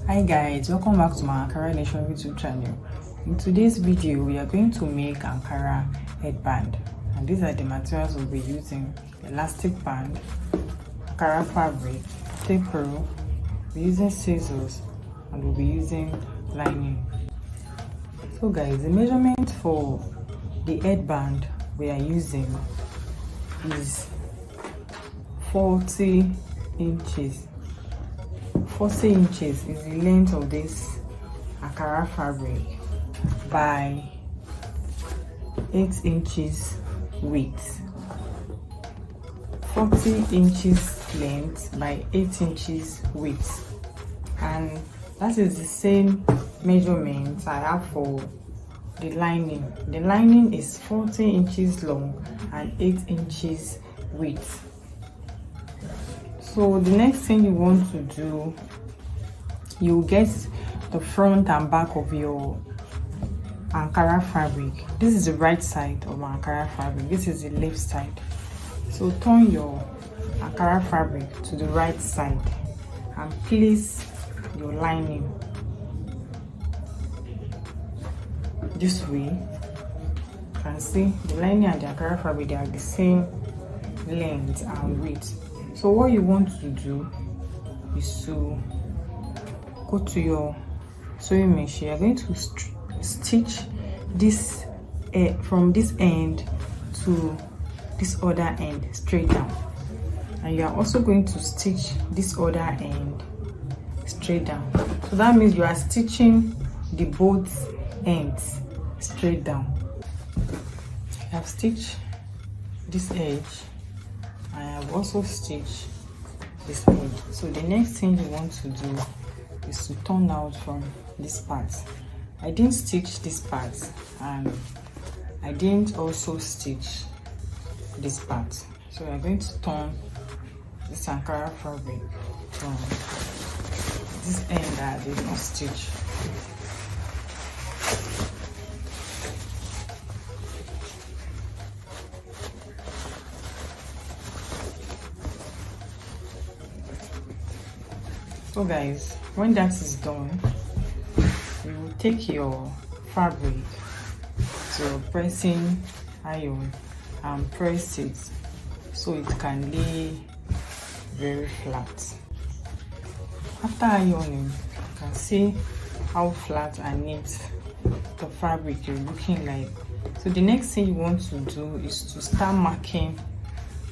Hi guys, welcome back to my myankaranation YouTube channel. In today's video we are going to make Ankara headband, and these are the materials we'll be using: elastic band, Ankara fabric, tape rule, we're using scissors, and we'll be using lining. So guys, the measurement for the headband we are using is 40 inches. 40 inches is the length of this Ankara fabric by 8 inches width. 40 inches length by 8 inches width, and that is the same measurement I have for the lining. The lining is 40 inches long and 8 inches width. So the next thing you want to do, you get the front and back of your Ankara fabric. This is the right side of my Ankara fabric, this is the left side. So turn your Ankara fabric to the right side and place your lining this way. You can see the lining and the Ankara fabric, they are the same length and width. So what you want to do is to go to your sewing machine. You're going to stitch this from this end to this other end straight down, and you are also going to stitch this other end straight down. So that means you are stitching the both ends straight down. I have stitched this edge, I have also stitched this edge. So the next thing you want to do is to turn out from this part. I didn't stitch this part, and I didn't also stitch this part. So we are going to turn this Ankara fabric from this end that I did not stitch. So guys, when that is done, you will take your fabric to a pressing iron and press it so it can lay very flat. After ironing, you can see how flat and neat the fabric is looking like. So the next thing you want to do is to start marking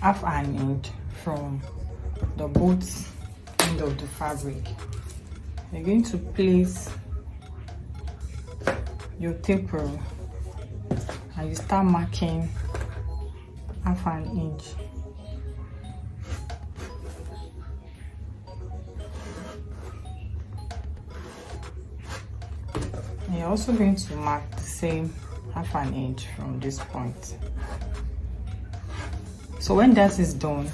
half an inch from the both end of the fabric. You're going to place your tape rule and you start marking half an inch. And you're also going to mark the same half an inch from this point. So when that is done,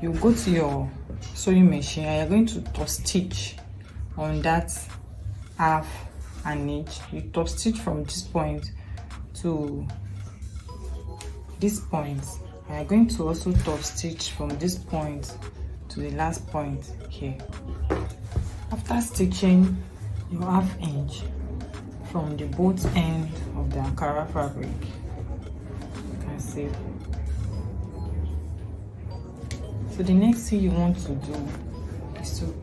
you go to your sewing machine and you're going to top stitch on that half an inch. You top stitch from this point to this point, and you're going to also top stitch from this point to the last point here. After stitching your half inch from the both end of the Ankara fabric, you can see. So the next thing you want to do is to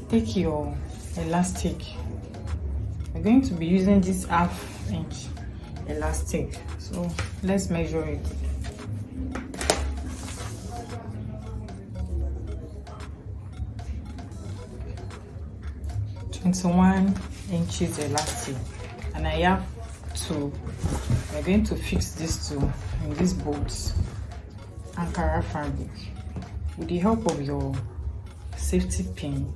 take your elastic. We're going to be using this half inch elastic, so let's measure it. "21 inches elastic, and I have two. We're going to fix these two in these bolts Ankara fabric. With the help of your safety pin,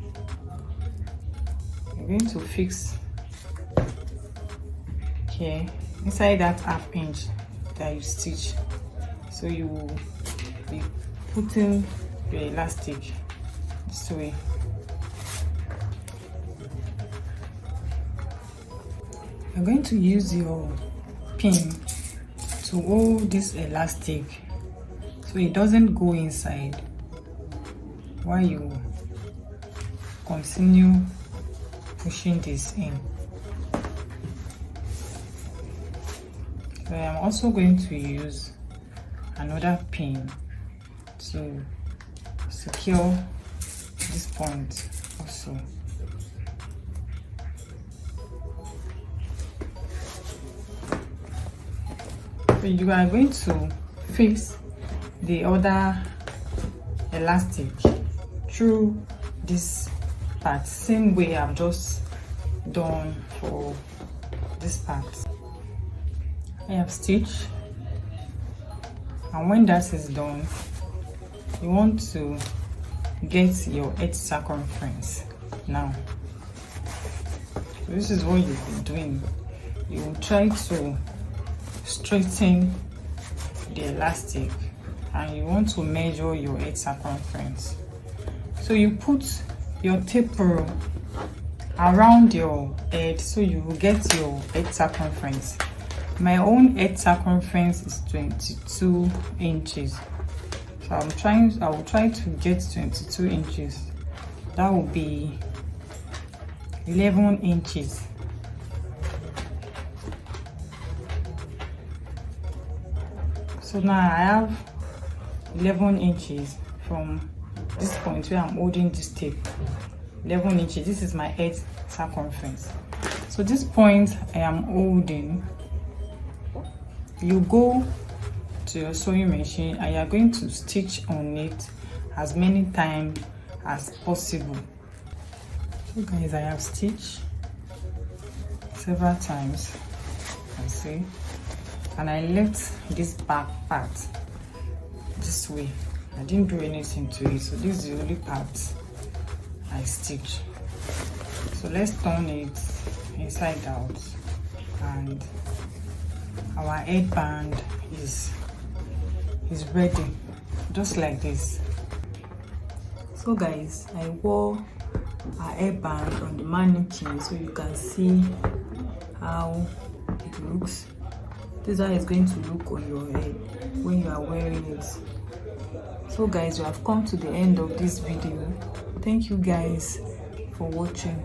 you're going to fix here inside that half inch that you stitch. So you will be putting your elastic this way. You're going to use your pin to hold this elastic so it doesn't go inside while you continue pushing this in. So I'm also going to use another pin to secure this point also. So you are going to fix the other elastic through this part, same way I've just done for this part. I have stitched, and when that is done, you want to get your edge circumference now. So this is what you'll be doing. You will try to straighten the elastic and you want to measure your edge circumference. So you put your taper around your edge so you will get your edge circumference. My own edge circumference is 22 inches. So I will try to get 22 inches. That will be 11 inches. So now I have 11 inches from this point where I'm holding this tape. 11 inches. This is my edge circumference. So this point I am holding, you go to your sewing machine and you are going to stitch on it as many times as possible. So guys, I have stitched several times, you can see, and I left this back part this way. I didn't do anything to it, so this is the only part I stitched. So let's turn it inside out, and our headband is ready, just like this. So guys, I wore a headband on the mannequin so you can see how it looks. This is how it's going to look on your head when you are wearing it. So guys, we have come to the end of this video. Thank you guys for watching.